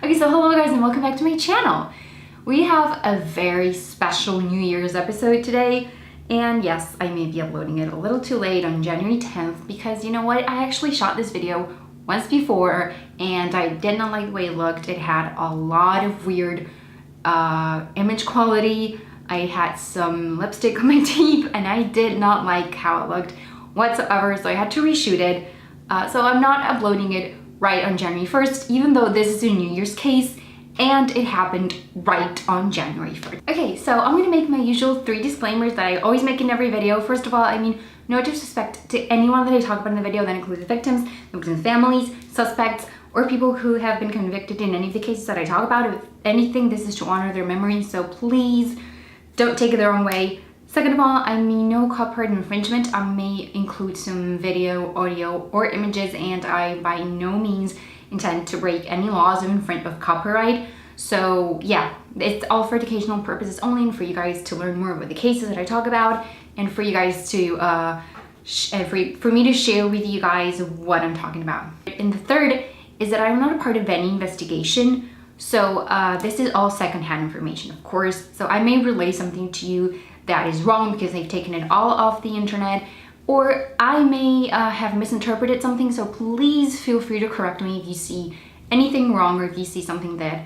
Okay, so hello guys and welcome back to my channel. We have a very special New Year's episode today, and yes, I may be uploading it a little too late on January 10th because you know what, I actually shot this video once before and I did not like the way it looked. It had a lot of weird image quality. I had some lipstick on my teeth and I did not like how it looked whatsoever, so I had to reshoot it. So I'm not uploading it right on January 1st, even though this is a New Year's case and it happened right on January 1st. Okay, so I'm gonna make my usual 3 disclaimers that I always make in every video. First of all, I mean, no disrespect to anyone that I talk about in the video. That includes the victims, the victims' families, suspects, or people who have been convicted in any of the cases that I talk about. If anything, this is to honor their memory, so please don't take it the wrong way. Second of all, I mean no copyright infringement. I may include some video, audio, or images, and I by no means intend to break any laws of copyright. So yeah, it's all for educational purposes only, and for you guys to learn more about the cases that I talk about, and for you guys to for me to share with you guys what I'm talking about. And the third is that I'm not a part of any investigation. So this is all secondhand information, of course. So I may relay something to you that is wrong because they've taken it all off the internet, or I may have misinterpreted something, so please feel free to correct me if you see anything wrong or if you see something that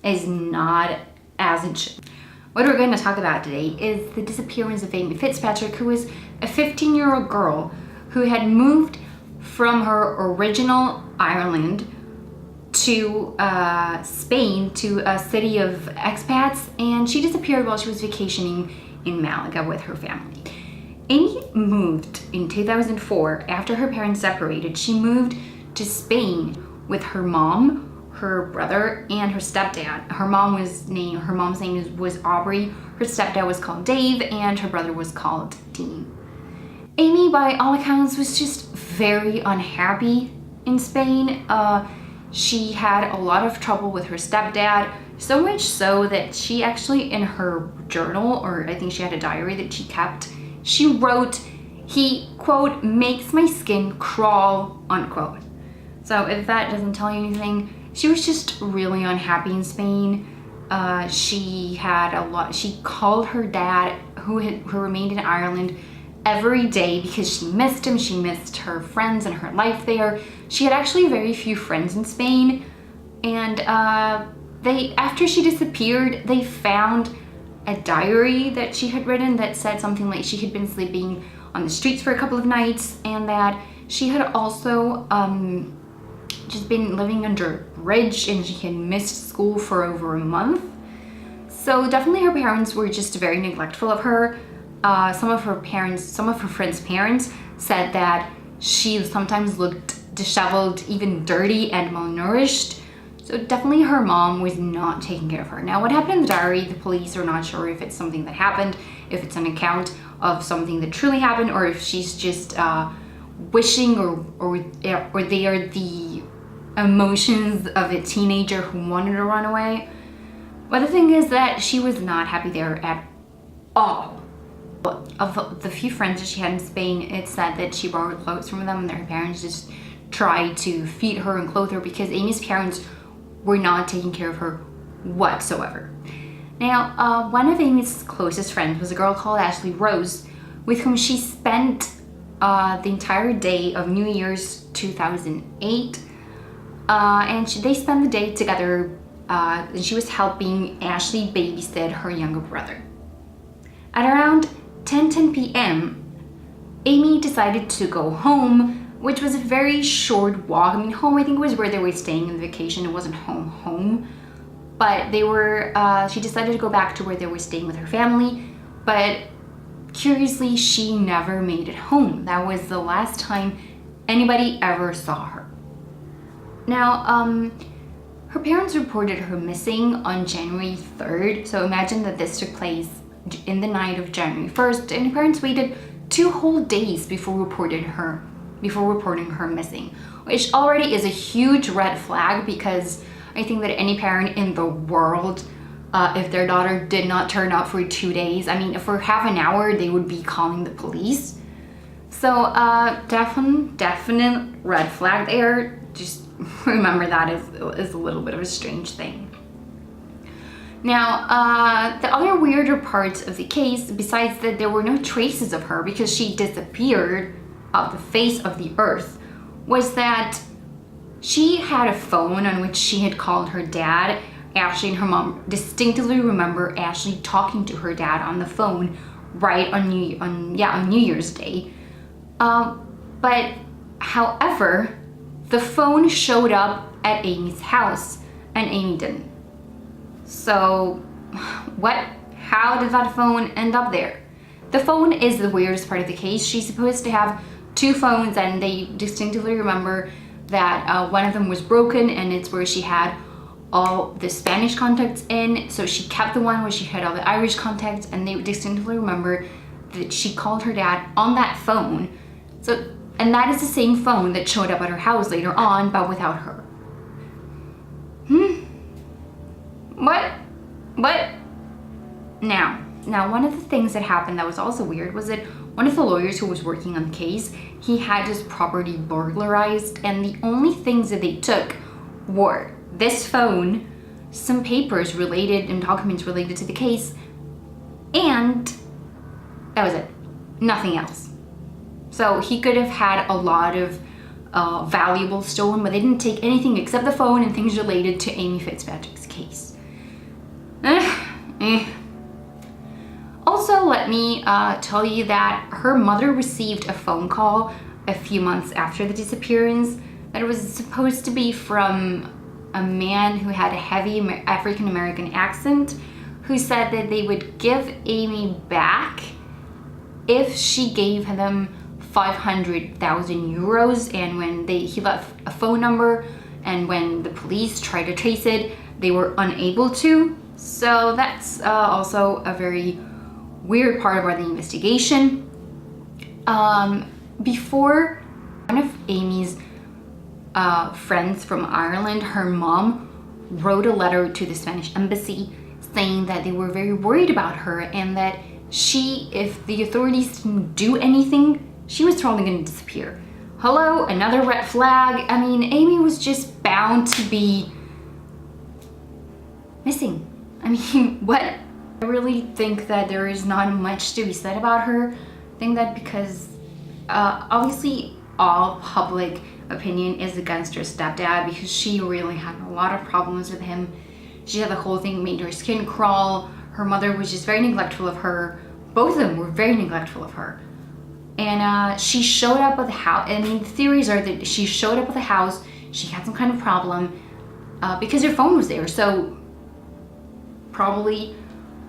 is not as it should. What we're going to talk about today is the disappearance of Amy Fitzpatrick, who is a 15-year-old girl who had moved from her original Ireland to Spain, to a city of expats, and she disappeared while she was vacationing in Malaga with her family. Amy moved in 2004 after her parents separated. She moved to Spain with her mom, her brother, and her stepdad. Her mom's name was Aubrey, her stepdad was called Dave, and her brother was called Dean. Amy, by all accounts, was just very unhappy in Spain. She had a lot of trouble with her stepdad, so much so that she actually, in her journal, or I think she had a diary that she kept, she wrote, he, quote, makes my skin crawl, unquote. So if that doesn't tell you anything, she was just really unhappy in Spain. She called her dad, who remained in Ireland, every day because she missed him. She missed her friends and her life there. She had actually very few friends in Spain, and after she disappeared, they found a diary that she had written that said something like she had been sleeping on the streets for a couple of nights, and that she had also just been living under a bridge, and she had missed school for over a month. So definitely her parents were just very neglectful of her. Some of her friends' parents said that she sometimes looked disheveled, even dirty and malnourished. So definitely her mom was not taking care of her. Now, what happened in the diary, the police are not sure if it's something that happened, if it's an account of something that truly happened, or if she's just wishing or they are the emotions of a teenager who wanted to run away. But the thing is that she was not happy there at all. Of the few friends that she had in Spain, it said that she borrowed clothes from them and their parents just tried to feed her and clothe her because Amy's parents were not taking care of her whatsoever. Now, one of Amy's closest friends was a girl called Ashley Rose, with whom she spent the entire day of New Year's 2008, and they spent the day together, and she was helping Ashley babysit her younger brother. At around 10 p.m., Amy decided to go home, which was a very short walk. I mean, home, I think, was where they were staying in the vacation. It wasn't home. But she decided to go back to where they were staying with her family. But curiously, she never made it home. That was the last time anybody ever saw her. Now, her parents reported her missing on January 3rd. So imagine that this took place in the night of January 1st, and her parents waited 2 whole days before reporting her missing, which already is a huge red flag, because I think that any parent in the world, if their daughter did not turn up for 2 days, I mean, for half an hour, they would be calling the police. So definite red flag there. just remember that is a little bit of a strange thing. Now, the other weirder parts of the case, besides that there were no traces of her because she disappeared off the face of the earth, was that she had a phone on which she had called her dad. Ashley and her mom distinctly remember Ashley talking to her dad on the phone right on New Year's Day. But however, the phone showed up at Amy's house and Amy didn't. So how did that phone end up there? The phone is the weirdest part of the case. She's supposed to have 2 phones, and they distinctly remember that one of them was broken, and it's where she had all the Spanish contacts in. So she kept the one where she had all the Irish contacts, and they distinctly remember that she called her dad on that phone. And that is the same phone that showed up at her house later on, but without her. What? Now, one of the things that happened that was also weird was that one of the lawyers who was working on the case, he had his property burglarized, and the only things that they took were this phone, some papers related and documents related to the case, and that was it. Nothing else. So he could have had a lot of valuables stolen, but they didn't take anything except the phone and things related to Amy Fitzpatrick's case. Also, let me tell you that her mother received a phone call a few months after the disappearance that it was supposed to be from a man who had a heavy African American accent, who said that they would give Amy back if she gave them 500,000 euros, and when he left a phone number, and when the police tried to trace it, they were unable to. So that's also a very weird part of the investigation. Before, one of Amy's friends from Ireland, her mom, wrote a letter to the Spanish embassy saying that they were very worried about her, and that if the authorities didn't do anything, she was probably going to disappear. Hello, another red flag. I mean, Amy was just bound to be missing. I mean, what? I really think that there is not much to be said about her. I think that because obviously all public opinion is against her stepdad, because she really had a lot of problems with him. She had the whole thing made her skin crawl. Her mother was just very neglectful of her. Both of them were very neglectful of her. And she showed up at the house. I mean, the theories are that she showed up at the house, she had some kind of problem because her phone was there. So probably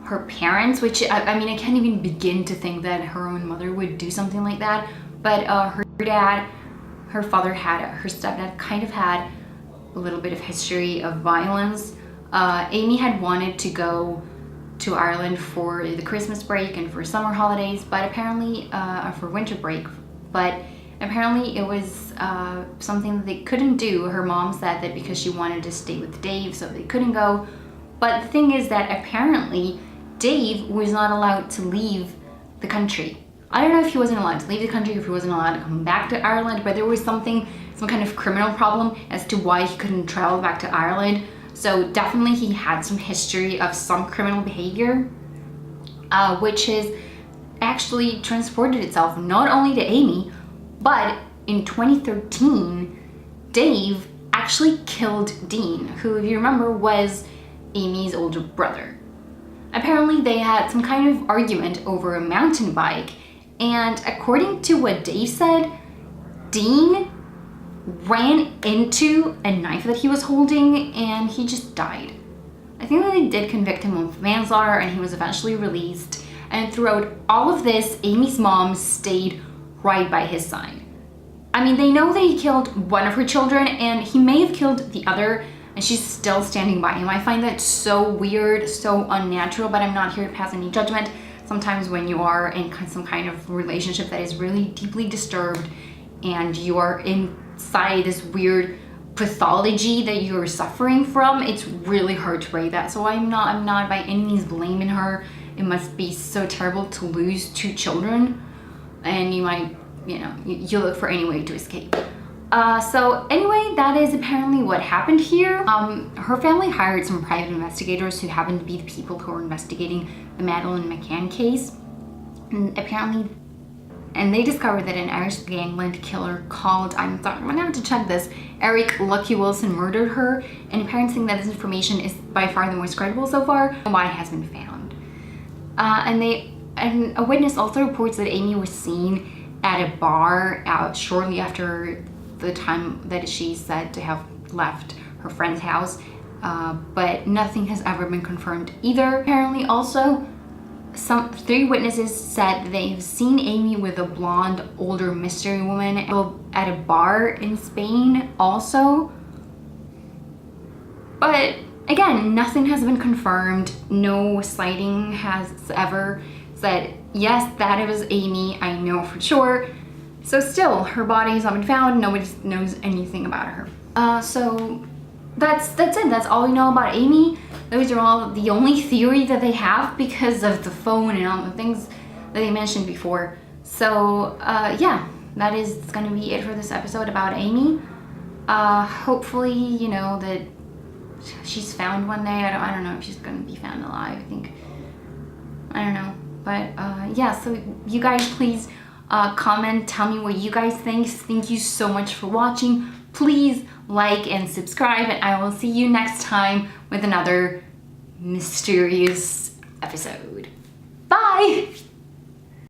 her parents, which I mean, I can't even begin to think that her own mother would do something like that. But her dad, her stepdad kind of had a little bit of history of violence. Amy had wanted to go to Ireland for the Christmas break and for summer holidays, but apparently for winter break, but apparently it was something that they couldn't do. Her mom said that because she wanted to stay with Dave, so they couldn't go. But the thing is that apparently Dave was not allowed to leave the country. I don't know if he wasn't allowed to leave the country, if he wasn't allowed to come back to Ireland, but there was some kind of criminal problem as to why he couldn't travel back to Ireland. So definitely he had some history of some criminal behavior, which has actually transported itself not only to Amy, but in 2013, Dave actually killed Dean, who, if you remember, was Amy's older brother. Apparently they had some kind of argument over a mountain bike, and according to what Dave said, Dean ran into a knife that he was holding and he just died. I think that they did convict him of manslaughter and he was eventually released. And throughout all of this, Amy's mom stayed right by his side. I mean, they know that he killed one of her children and he may have killed the other, and she's still standing by him. I find that so weird, so unnatural, but I'm not here to pass any judgment. Sometimes when you are in some kind of relationship that is really deeply disturbed and you are inside this weird pathology that you're suffering from, it's really hard to break that. So I'm not by any means blaming her. It must be so terrible to lose 2 children, and you might, you look for any way to escape. So anyway, that is apparently what happened here. Her family hired some private investigators who happened to be the people who were investigating the Madeleine McCann case. And apparently, they discovered that an Irish gangland killer called, I'm gonna have to check this, Eric Lucky Wilson murdered her, and parents think that this information is by far the most credible so far, and why it has been found. And a witness also reports that Amy was seen at a bar shortly after the time that she's said to have left her friend's house, but nothing has ever been confirmed either. Apparently also, 3 witnesses said that they have seen Amy with a blonde, older mystery woman at a bar in Spain also. But again, nothing has been confirmed. No sighting has ever said, yes, that it was Amy, I know for sure. So still, her body has not been found. Nobody knows anything about her. So that's it. That's all we know about Amy. Those are all the only theory that they have because of the phone and all the things that they mentioned before. So yeah, that is gonna be it for this episode about Amy. Hopefully, you know, that she's found one day. I don't know if she's gonna be found alive. I don't know. But yeah, so you guys please comment, tell me what you guys think. Thank you so much for watching. Please like and subscribe, and I will see you next time with another mysterious episode. Bye!